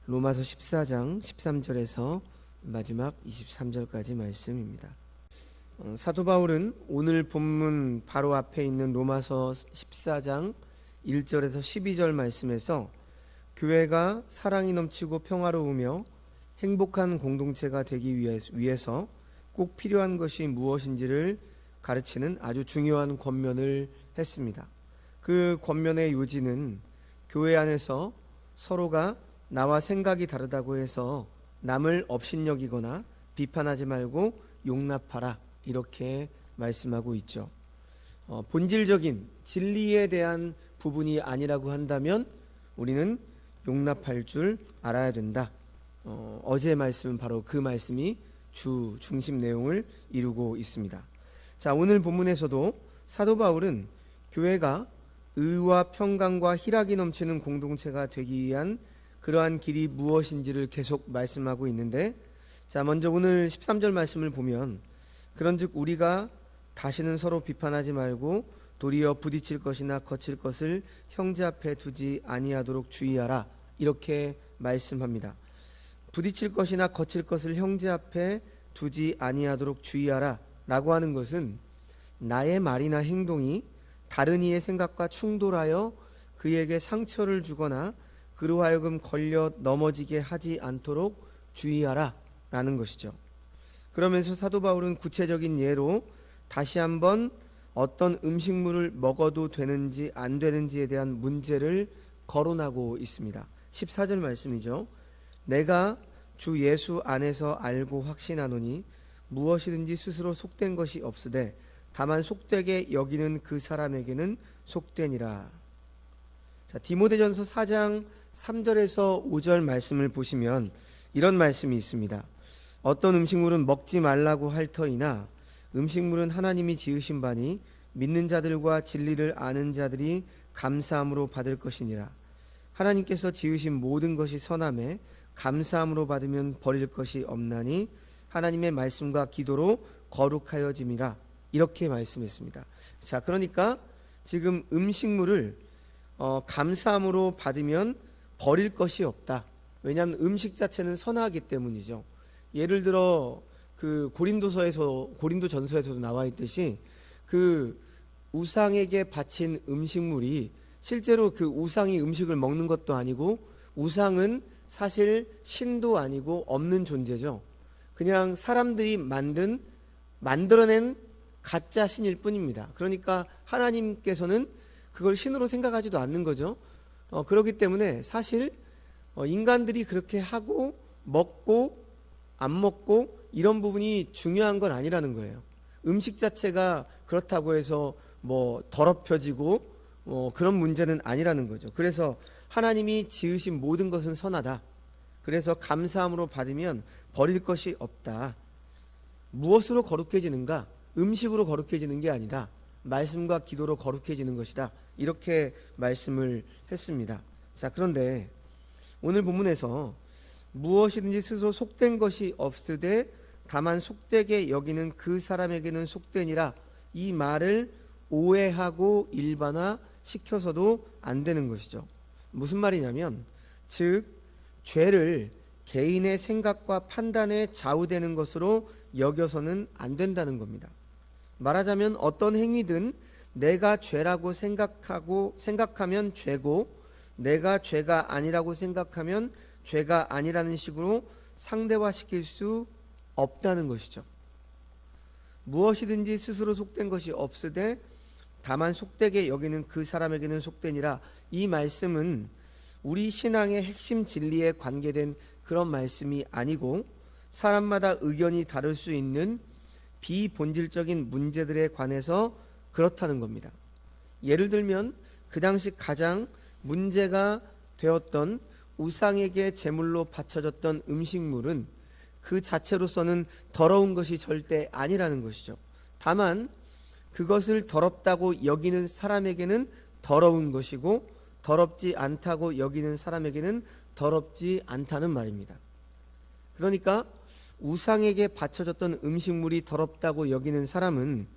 로마서 14장 13절에서 마지막 23절까지 말씀입니다. 사도 바울은 오늘 본문 바로 앞에 있는 로마서 14장 1절에서 12절 말씀에서 교회가 사랑이 넘치고 평화로우며 행복한 공동체가 되기 위해서 꼭 필요한 것이 무엇인지를 가르치는 아주 중요한 권면을 했습니다. 그 권면의 요지는 교회 안에서 서로가 나와 생각이 다르다고 해서 남을 업신여기거나 비판하지 말고 용납하라, 이렇게 말씀하고 있죠. 본질적인 진리에 대한 부분이 아니라고 한다면 우리는 용납할 줄 알아야 된다. 어제의 말씀은 바로 그 말씀이 중심 내용을 이루고 있습니다. 자, 오늘 본문에서도 사도 바울은 교회가 의와 평강과 희락이 넘치는 공동체가 되기 위한 그러한 길이 무엇인지를 계속 말씀하고 있는데, 자, 먼저 오늘 13절 말씀을 보면 그런즉 우리가 다시는 서로 비판하지 말고 도리어 부딪힐 것이나 거칠 것을 형제 앞에 두지 아니하도록 주의하라, 이렇게 말씀합니다. 부딪힐 것이나 거칠 것을 형제 앞에 두지 아니하도록 주의하라 라고 하는 것은 나의 말이나 행동이 다른 이의 생각과 충돌하여 그에게 상처를 주거나 그로 하여금 걸려 넘어지게 하지 않도록 주의하라 라는 것이죠. 그러면서 사도 바울은 구체적인 예로 다시 한번 어떤 음식물을 먹어도 되는지 안 되는지에 대한 문제를 거론하고 있습니다. 14절 말씀이죠. 내가 주 예수 안에서 알고 확신하노니 무엇이든지 스스로 속된 것이 없으되 다만 속되게 여기는 그 사람에게는 속되니라. 자, 디모데전서 4장 3절에서 5절 말씀을 보시면 이런 말씀이 있습니다. 어떤 음식물은 먹지 말라고 할 터이나 음식물은 하나님이 지으신 바니 믿는 자들과 진리를 아는 자들이 감사함으로 받을 것이니라. 하나님께서 지으신 모든 것이 선함에 감사함으로 받으면 버릴 것이 없나니 하나님의 말씀과 기도로 거룩하여짐이라, 이렇게 말씀했습니다. 자, 그러니까 지금 음식물을 감사함으로 받으면 버릴 것이 없다. 왜냐하면 음식 자체는 선하기 때문이죠. 예를 들어 그 고린도전서에서도 나와 있듯이 그 우상에게 바친 음식물이 실제로 그 우상이 음식을 먹는 것도 아니고 우상은 사실 신도 아니고 없는 존재죠. 그냥 사람들이 만들어낸 가짜 신일 뿐입니다. 그러니까 하나님께서는 그걸 신으로 생각하지도 않는 거죠. 그렇기 때문에 사실 인간들이 그렇게 하고 먹고 안 먹고 이런 부분이 중요한 건 아니라는 거예요. 음식 자체가 그렇다고 해서 뭐 더럽혀지고 그런 문제는 아니라는 거죠. 그래서 하나님이 지으신 모든 것은 선하다. 그래서 감사함으로 받으면 버릴 것이 없다. 무엇으로 거룩해지는가? 음식으로 거룩해지는 게 아니다. 말씀과 기도로 거룩해지는 것이다. 이렇게 말씀을 했습니다. 자, 그런데 오늘 본문에서 무엇이든지 스스로 속된 것이 없으되 다만 속되게 여기는 그 사람에게는 속되니라, 이 말을 오해하고 일반화 시켜서도 안 되는 것이죠. 무슨 말이냐면, 즉 죄를 개인의 생각과 판단에 좌우되는 것으로 여겨서는 안 된다는 겁니다. 말하자면 어떤 행위든 내가 죄라고 생각하면 죄고 내가 죄가 아니라고 생각하면 죄가 아니라는 식으로 상대화시킬 수 없다는 것이죠. 무엇이든지 스스로 속된 것이 없으되 다만 속되게 여기는 그 사람에게는 속되니라, 이 말씀은 우리 신앙의 핵심 진리에 관계된 그런 말씀이 아니고 사람마다 의견이 다를 수 있는 비본질적인 문제들에 관해서 그렇다는 겁니다. 예를 들면 그 당시 가장 문제가 되었던 우상에게 제물로 바쳐졌던 음식물은 그 자체로서는 더러운 것이 절대 아니라는 것이죠. 다만 그것을 더럽다고 여기는 사람에게는 더러운 것이고 더럽지 않다고 여기는 사람에게는 더럽지 않다는 말입니다. 그러니까 우상에게 바쳐졌던 음식물이 더럽다고 여기는 사람은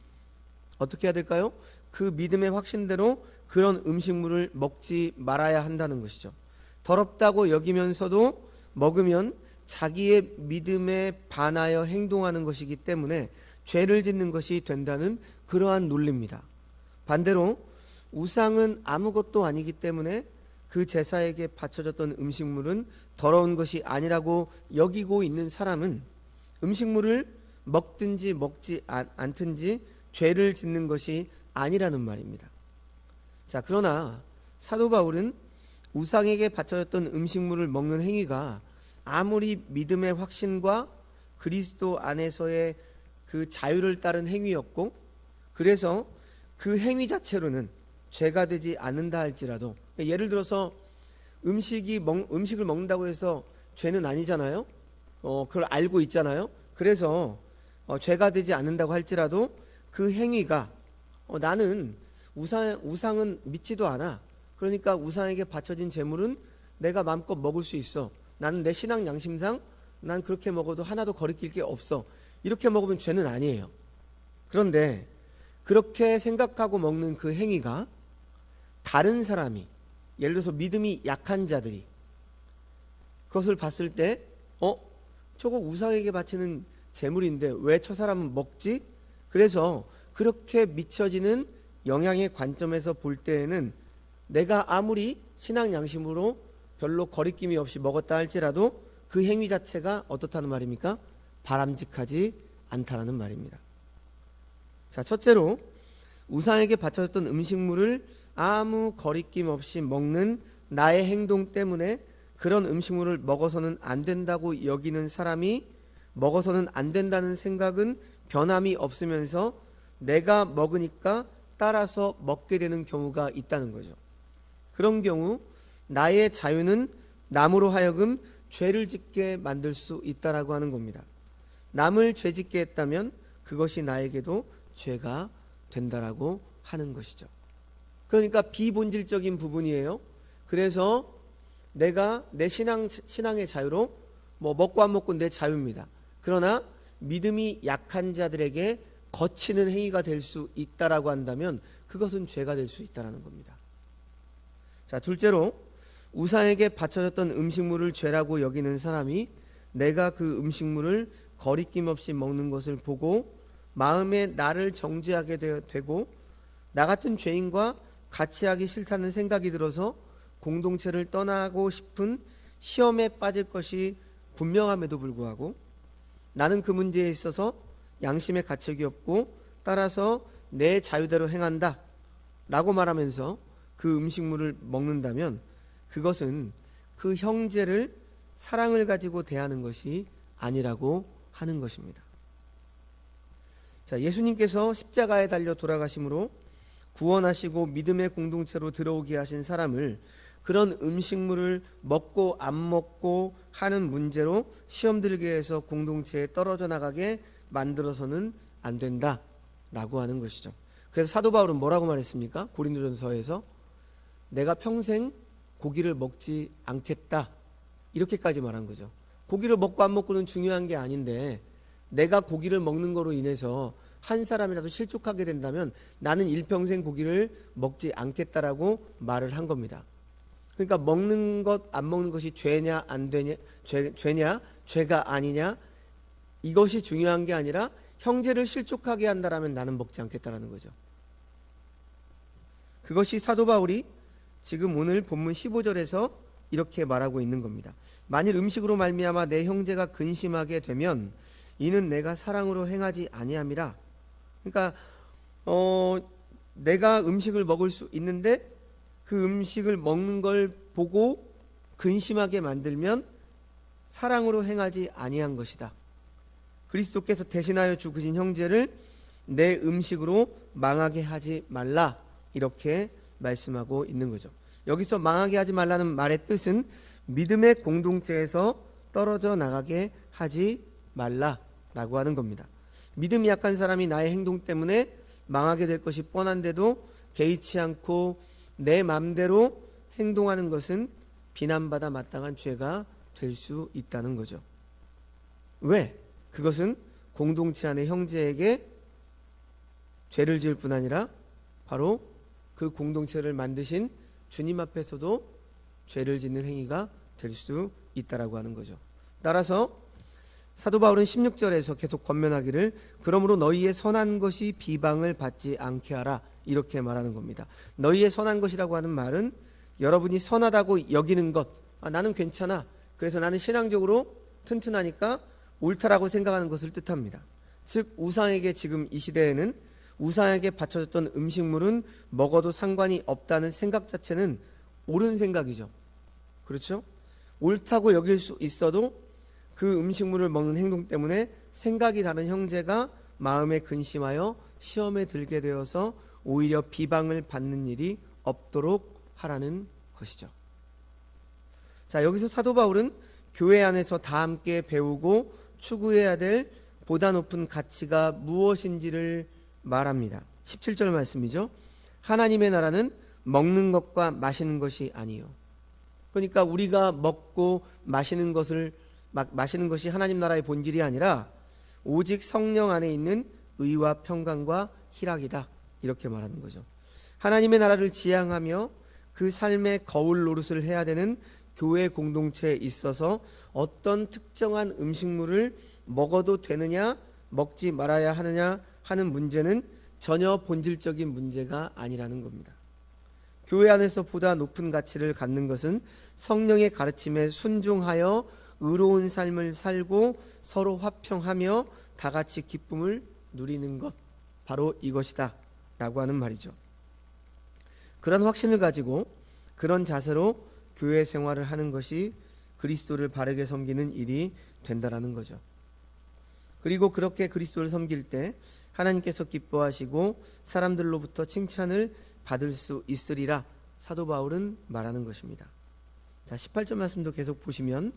어떻게 해야 될까요? 그 믿음의 확신대로 그런 음식물을 먹지 말아야 한다는 것이죠. 더럽다고 여기면서도 먹으면 자기의 믿음에 반하여 행동하는 것이기 때문에 죄를 짓는 것이 된다는 그러한 논리입니다. 반대로 우상은 아무것도 아니기 때문에 그 제사에게 바쳐졌던 음식물은 더러운 것이 아니라고 여기고 있는 사람은 음식물을 먹든지 먹지 않든지 죄를 짓는 것이 아니라는 말입니다. 자, 그러나 사도 바울은 우상에게 바쳐졌던 음식물을 먹는 행위가 아무리 믿음의 확신과 그리스도 안에서의 그 자유를 따른 행위였고, 그래서 그 행위 자체로는 죄가 되지 않는다 할지라도, 예를 들어서 음식을 먹는다고 해서 죄는 아니잖아요. 그걸 알고 있잖아요. 그래서 죄가 되지 않는다고 할지라도 그 행위가 나는 우상은 믿지도 않아. 그러니까 우상에게 바쳐진 제물은 내가 마음껏 먹을 수 있어. 나는 내 신앙 양심상 난 그렇게 먹어도 하나도 거리낄 게 없어. 이렇게 먹으면 죄는 아니에요. 그런데 그렇게 생각하고 먹는 그 행위가 다른 사람이, 예를 들어서 믿음이 약한 자들이 그것을 봤을 때 저거 우상에게 바치는 제물인데 왜 저 사람은 먹지? 그래서 그렇게 미쳐지는 영향의 관점에서 볼 때에는 내가 아무리 신앙 양심으로 별로 거리낌이 없이 먹었다 할지라도 그 행위 자체가 어떻다는 말입니까? 바람직하지 않다라는 말입니다. 자, 첫째로 우상에게 바쳐졌던 음식물을 아무 거리낌 없이 먹는 나의 행동 때문에 그런 음식물을 먹어서는 안 된다고 여기는 사람이 먹어서는 안 된다는 생각은 변함이 없으면서 내가 먹으니까 따라서 먹게 되는 경우가 있다는 거죠. 그런 경우 나의 자유는 남으로 하여금 죄를 짓게 만들 수 있다라고 하는 겁니다. 남을 죄 짓게 했다면 그것이 나에게도 죄가 된다라고 하는 것이죠. 그러니까 비본질적인 부분이에요. 그래서 내가 내 신앙의 자유로 먹고 안 먹고 내 자유입니다. 그러나 믿음이 약한 자들에게 거치는 행위가 될 수 있다라고 한다면 그것은 죄가 될 수 있다라는 겁니다. 자, 둘째로 우상에게 바쳐졌던 음식물을 죄라고 여기는 사람이 내가 그 음식물을 거리낌 없이 먹는 것을 보고 마음에 나를 정죄하게 되고 나 같은 죄인과 같이 하기 싫다는 생각이 들어서 공동체를 떠나고 싶은 시험에 빠질 것이 분명함에도 불구하고 나는 그 문제에 있어서 양심의 가책이 없고 따라서 내 자유대로 행한다 라고 말하면서 그 음식물을 먹는다면 그것은 그 형제를 사랑을 가지고 대하는 것이 아니라고 하는 것입니다. 자, 예수님께서 십자가에 달려 돌아가심으로 구원하시고 믿음의 공동체로 들어오게 하신 사람을 그런 음식물을 먹고 안 먹고 하는 문제로 시험 들게 해서 공동체에 떨어져 나가게 만들어서는 안 된다라고 하는 것이죠. 그래서 사도 바울은 뭐라고 말했습니까? 고린도전서에서 내가 평생 고기를 먹지 않겠다 이렇게까지 말한 거죠. 고기를 먹고 안 먹고는 중요한 게 아닌데 내가 고기를 먹는 거로 인해서 한 사람이라도 실족하게 된다면 나는 일평생 고기를 먹지 않겠다라고 말을 한 겁니다. 그러니까 먹는 것 안 먹는 것이 죄냐 안 되냐 죄냐 죄가 아니냐 이것이 중요한 게 아니라 형제를 실족하게 한다라면 나는 먹지 않겠다라는 거죠. 그것이 사도 바울이 지금 오늘 본문 15절에서 이렇게 말하고 있는 겁니다. 만일 음식으로 말미암아 내 형제가 근심하게 되면 이는 내가 사랑으로 행하지 아니함이라. 그러니까 내가 음식을 먹을 수 있는데 그 음식을 먹는 걸 보고 근심하게 만들면 사랑으로 행하지 아니한 것이다. 그리스도께서 대신하여 죽으신 형제를 내 음식으로 망하게 하지 말라 이렇게 말씀하고 있는 거죠. 여기서 망하게 하지 말라는 말의 뜻은 믿음의 공동체에서 떨어져 나가게 하지 말라라고 하는 겁니다. 믿음이 약한 사람이 나의 행동 때문에 망하게 될 것이 뻔한데도 개의치 않고 내 맘대로 행동하는 것은 비난받아 마땅한 죄가 될 수 있다는 거죠. 왜? 그것은 공동체 안의 형제에게 죄를 지을 뿐 아니라 바로 그 공동체를 만드신 주님 앞에서도 죄를 짓는 행위가 될 수 있다라고 하는 거죠. 따라서 사도 바울은 16절에서 계속 권면하기를 그러므로 너희의 선한 것이 비방을 받지 않게 하라 이렇게 말하는 겁니다. 너희의 선한 것이라고 하는 말은 여러분이 선하다고 여기는 것, 나는 괜찮아, 그래서 나는 신앙적으로 튼튼하니까 옳다라고 생각하는 것을 뜻합니다. 즉 우상에게 지금 이 시대에는 우상에게 바쳐졌던 음식물은 먹어도 상관이 없다는 생각 자체는 옳은 생각이죠. 그렇죠? 옳다고 여길 수 있어도 그 음식물을 먹는 행동 때문에 생각이 다른 형제가 마음에 근심하여 시험에 들게 되어서 오히려 비방을 받는 일이 없도록 하라는 것이죠. 자, 여기서 사도 바울은 교회 안에서 다 함께 배우고 추구해야 될 보다 높은 가치가 무엇인지를 말합니다. 17절 말씀이죠. 하나님의 나라는 먹는 것과 마시는 것이 아니요. 그러니까 우리가 먹고 마시는 것이 하나님 나라의 본질이 아니라 오직 성령 안에 있는 의와 평강과 희락이다 이렇게 말하는 거죠. 하나님의 나라를 지향하며 그 삶의 거울 노릇을 해야 되는 교회 공동체에 있어서 어떤 특정한 음식물을 먹어도 되느냐 먹지 말아야 하느냐 하는 문제는 전혀 본질적인 문제가 아니라는 겁니다. 교회 안에서 보다 높은 가치를 갖는 것은 성령의 가르침에 순종하여 의로운 삶을 살고 서로 화평하며 다 같이 기쁨을 누리는 것, 바로 이것이다 라고 하는 말이죠. 그런 확신을 가지고 그런 자세로 교회 생활을 하는 것이 그리스도를 바르게 섬기는 일이 된다라는 거죠. 그리고 그렇게 그리스도를 섬길 때 하나님께서 기뻐하시고 사람들로부터 칭찬을 받을 수 있으리라 사도 바울은 말하는 것입니다. 자, 18절 말씀도 계속 보시면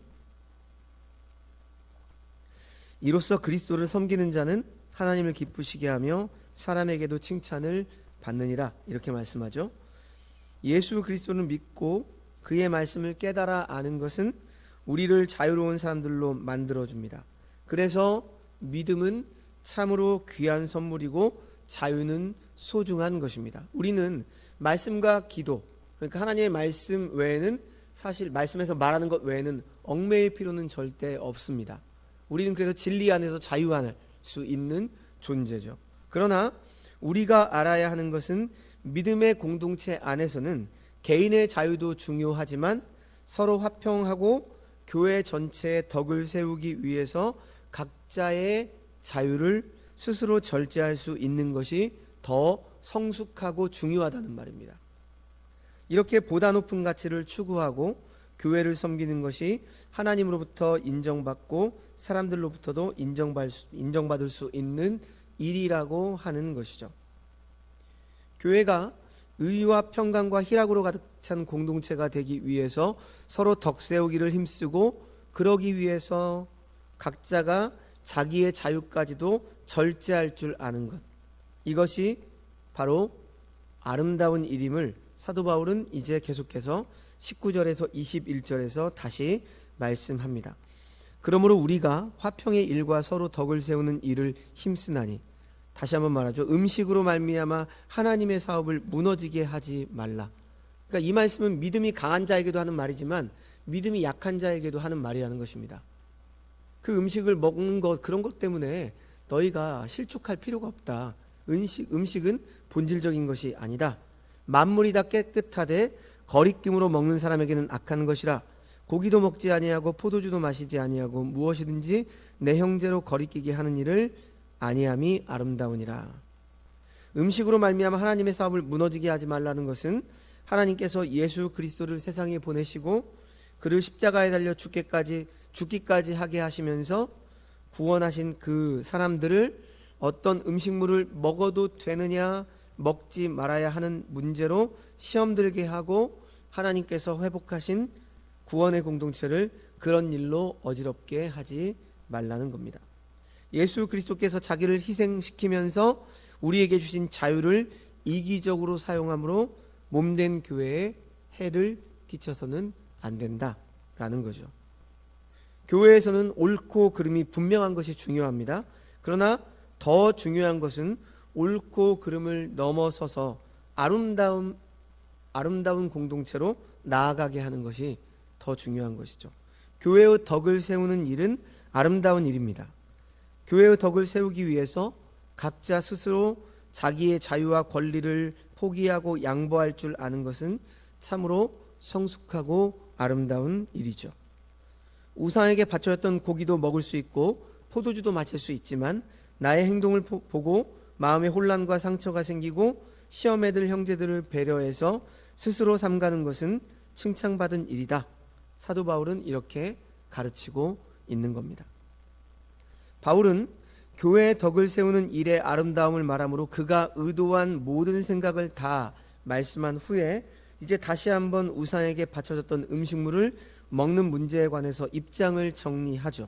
이로써 그리스도를 섬기는 자는 하나님을 기쁘시게 하며 사람에게도 칭찬을 받느니라 이렇게 말씀하죠. 예수 그리스도를 믿고 그의 말씀을 깨달아 아는 것은 우리를 자유로운 사람들로 만들어줍니다. 그래서 믿음은 참으로 귀한 선물이고 자유는 소중한 것입니다. 우리는 말씀과 기도, 그러니까 하나님의 말씀 외에는 사실 말씀에서 말하는 것 외에는 얽매일 필요는 절대 없습니다. 우리는 그래서 진리 안에서 자유할 수 있는 존재죠. 그러나 우리가 알아야 하는 것은 믿음의 공동체 안에서는 개인의 자유도 중요하지만 서로 화평하고 교회 전체의 덕을 세우기 위해서 각자의 자유를 스스로 절제할 수 있는 것이 더 성숙하고 중요하다는 말입니다. 이렇게 보다 높은 가치를 추구하고 교회를 섬기는 것이 하나님으로부터 인정받고 사람들로부터도 인정받을 수 있는 일이라고 하는 것이죠. 교회가 의와 평강과 희락으로 가득 찬 공동체가 되기 위해서 서로 덕 세우기를 힘쓰고 그러기 위해서 각자가 자기의 자유까지도 절제할 줄 아는 것, 이것이 바로 아름다운 일임을 사도 바울은 이제 계속해서 19절에서 21절에서 다시 말씀합니다. 그러므로 우리가 화평의 일과 서로 덕을 세우는 일을 힘쓰나니, 다시 한번 말하죠. 음식으로 말미암아 하나님의 사업을 무너지게 하지 말라. 그러니까 이 말씀은 믿음이 강한 자에게도 하는 말이지만 믿음이 약한 자에게도 하는 말이라는 것입니다. 그 음식을 먹는 것, 그런 것 때문에 너희가 실족할 필요가 없다. 음식은 본질적인 것이 아니다. 만물이 다 깨끗하되 거리낌으로 먹는 사람에게는 악한 것이라. 고기도 먹지 아니하고 포도주도 마시지 아니하고 무엇이든지 내 형제로 거리끼게 하는 일을 아니함이 아름다우니라. 음식으로 말미암아 하나님의 사업을 무너지게 하지 말라는 것은 하나님께서 예수 그리스도를 세상에 보내시고 그를 십자가에 달려 죽기까지 하게 하시면서 구원하신 그 사람들을 어떤 음식물을 먹어도 되느냐 먹지 말아야 하는 문제로 시험 들게 하고 하나님께서 회복하신 구원의 공동체를 그런 일로 어지럽게 하지 말라는 겁니다. 예수 그리스도께서 자기를 희생시키면서 우리에게 주신 자유를 이기적으로 사용함으로 몸된 교회에 해를 끼쳐서는 안 된다라는 거죠. 교회에서는 옳고 그름이 분명한 것이 중요합니다. 그러나 더 중요한 것은 옳고 그름을 넘어서서 아름다운 공동체로 나아가게 하는 것이 더 중요한 것이죠. 교회의 덕을 세우는 일은 아름다운 일입니다. 교회의 덕을 세우기 위해서 각자 스스로 자기의 자유와 권리를 포기하고 양보할 줄 아는 것은 참으로 성숙하고 아름다운 일이죠. 우상에게 바쳐졌던 고기도 먹을 수 있고 포도주도 마실 수 있지만 나의 행동을 보고 마음에 혼란과 상처가 생기고 시험에 들 형제들을 배려해서 스스로 삼가는 것은 칭찬받은 일이다. 사도 바울은 이렇게 가르치고 있는 겁니다. 바울은 교회의 덕을 세우는 일의 아름다움을 말하므로 그가 의도한 모든 생각을 다 말씀한 후에 이제 다시 한번 우상에게 바쳐졌던 음식물을 먹는 문제에 관해서 입장을 정리하죠.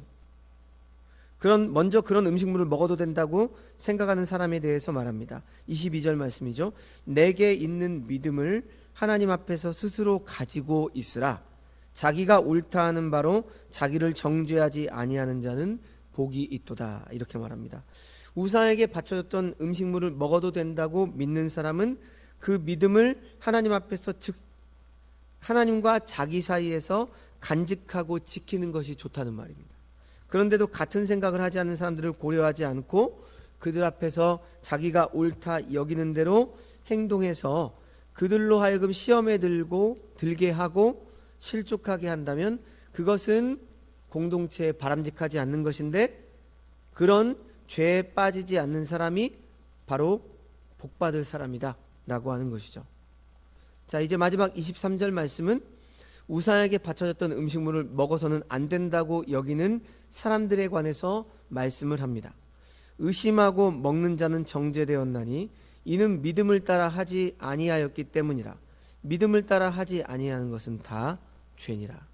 먼저 그런 음식물을 먹어도 된다고 생각하는 사람에 대해서 말합니다. 22절 말씀이죠. 내게 있는 믿음을 하나님 앞에서 스스로 가지고 있으라. 자기가 옳다 하는 바로 자기를 정죄하지 아니하는 자는 복이 있도다. 이렇게 말합니다. 우상에게 바쳐졌던 음식물을 먹어도 된다고 믿는 사람은 그 믿음을 하나님 앞에서, 즉 하나님과 자기 사이에서 간직하고 지키는 것이 좋다는 말입니다. 그런데도 같은 생각을 하지 않는 사람들을 고려하지 않고 그들 앞에서 자기가 옳다 여기는 대로 행동해서 그들로 하여금 시험에 들게 하고 실족하게 한다면 그것은 공동체에 바람직하지 않는 것인데, 그런 죄에 빠지지 않는 사람이 바로 복받을 사람이다 라고 하는 것이죠. 자, 이제 마지막 23절 말씀은 우상에게 바쳐졌던 음식물을 먹어서는 안 된다고 여기는 사람들에 관해서 말씀을 합니다. 의심하고 먹는 자는 정죄되었나니 이는 믿음을 따라 하지 아니하였기 때문이라. 믿음을 따라 하지 아니하는 것은 다 죄니라.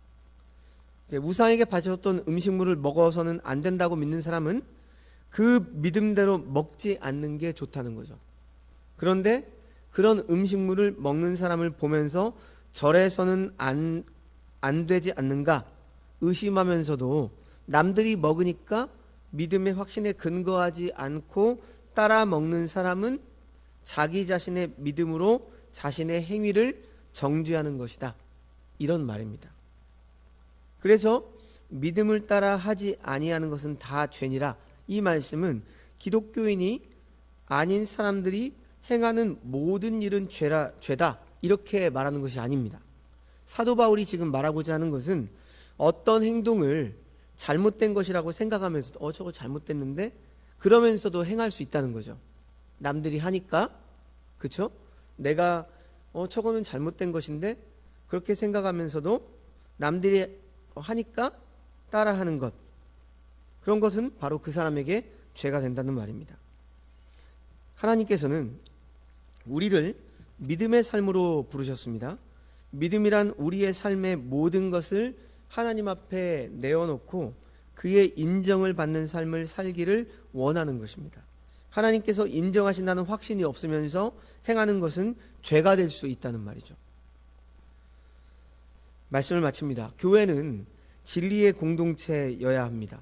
우상에게 바쳐졌던 음식물을 먹어서는 안 된다고 믿는 사람은 그 믿음대로 먹지 않는 게 좋다는 거죠. 그런데 그런 음식물을 먹는 사람을 보면서 절에서는 안 되지 않는가 의심하면서도 남들이 먹으니까 믿음의 확신에 근거하지 않고 따라 먹는 사람은 자기 자신의 믿음으로 자신의 행위를 정죄하는 것이다. 이런 말입니다. 그래서 믿음을 따라 하지 아니하는 것은 다 죄니라. 이 말씀은 기독교인이 아닌 사람들이 행하는 모든 일은 죄다 이렇게 말하는 것이 아닙니다. 사도 바울이 지금 말하고자 하는 것은 어떤 행동을 잘못된 것이라고 생각하면서도 저거 잘못됐는데 그러면서도 행할 수 있다는 거죠. 남들이 하니까, 그렇죠? 내가 저거는 잘못된 것인데 그렇게 생각하면서도 남들이 하니까 따라하는 것, 그런 것은 바로 그 사람에게 죄가 된다는 말입니다. 하나님께서는 우리를 믿음의 삶으로 부르셨습니다. 믿음이란 우리의 삶의 모든 것을 하나님 앞에 내어놓고 그의 인정을 받는 삶을 살기를 원하는 것입니다. 하나님께서 인정하신다는 확신이 없으면서 행하는 것은 죄가 될 수 있다는 말이죠. 말씀을 마칩니다. 교회는 진리의 공동체여야 합니다.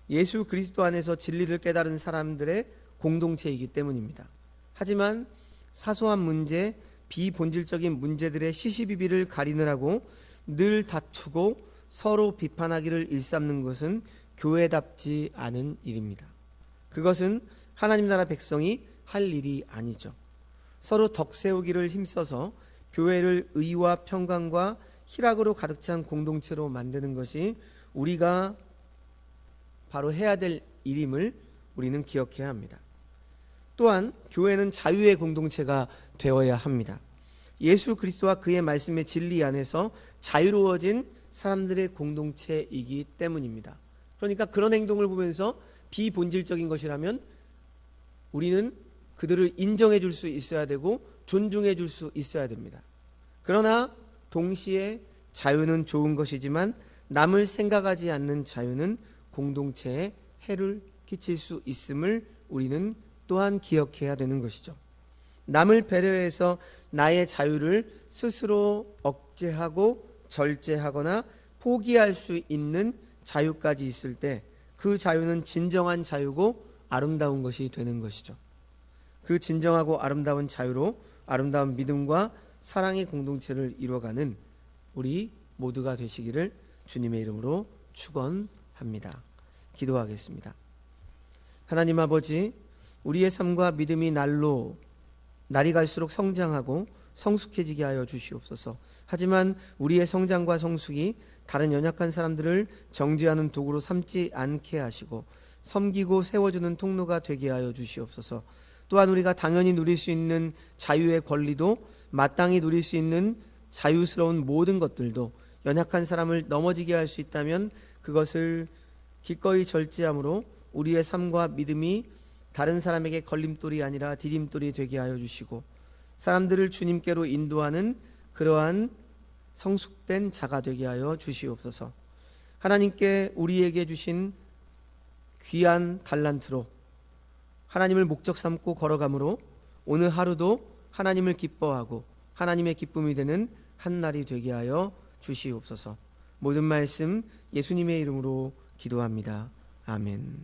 예수 그리스도 안에서 진리를 깨달은 사람들의 공동체이기 때문입니다. 하지만 사소한 문제, 비본질적인 문제들의 시시비비를 가리느라고 늘 다투고 서로 비판하기를 일삼는 것은 교회답지 않은 일입니다. 그것은 하나님 나라 백성이 할 일이 아니죠. 서로 덕 세우기를 힘써서 교회를 의와 평강과 희락으로 가득 찬 공동체로 만드는 것이 우리가 바로 해야 될 일임을 우리는 기억해야 합니다. 또한 교회는 자유의 공동체가 되어야 합니다. 예수 그리스도와 그의 말씀의 진리 안에서 자유로워진 사람들의 공동체이기 때문입니다. 그러니까 그런 행동을 보면서 비본질적인 것이라면 우리는 그들을 인정해 줄 수 있어야 되고 존중해 줄 수 있어야 됩니다. 그러나 동시에 자유는 좋은 것이지만 남을 생각하지 않는 자유는 공동체에 해를 끼칠 수 있음을 우리는 또한 기억해야 되는 것이죠. 남을 배려해서 나의 자유를 스스로 억제하고 절제하거나 포기할 수 있는 자유까지 있을 때 그 자유는 진정한 자유고 아름다운 것이 되는 것이죠. 그 진정하고 아름다운 자유로 아름다운 믿음과 사랑의 공동체를 이루어가는 우리 모두가 되시기를 주님의 이름으로 축원합니다. 기도하겠습니다. 하나님 아버지, 우리의 삶과 믿음이 날이 갈수록 성장하고 성숙해지게 하여 주시옵소서. 하지만 우리의 성장과 성숙이 다른 연약한 사람들을 정죄하는 도구로 삼지 않게 하시고 섬기고 세워주는 통로가 되게 하여 주시옵소서. 또한 우리가 당연히 누릴 수 있는 자유의 권리도, 마땅히 누릴 수 있는 자유스러운 모든 것들도 연약한 사람을 넘어지게 할 수 있다면 그것을 기꺼이 절제함으로 우리의 삶과 믿음이 다른 사람에게 걸림돌이 아니라 디딤돌이 되게 하여 주시고 사람들을 주님께로 인도하는 그러한 성숙된 자가 되게 하여 주시옵소서. 하나님께 우리에게 주신 귀한 달란트로 하나님을 목적 삼고 걸어가므로 오늘 하루도 하나님을 기뻐하고 하나님의 기쁨이 되는 한 날이 되게 하여 주시옵소서. 모든 말씀 예수님의 이름으로 기도합니다. 아멘.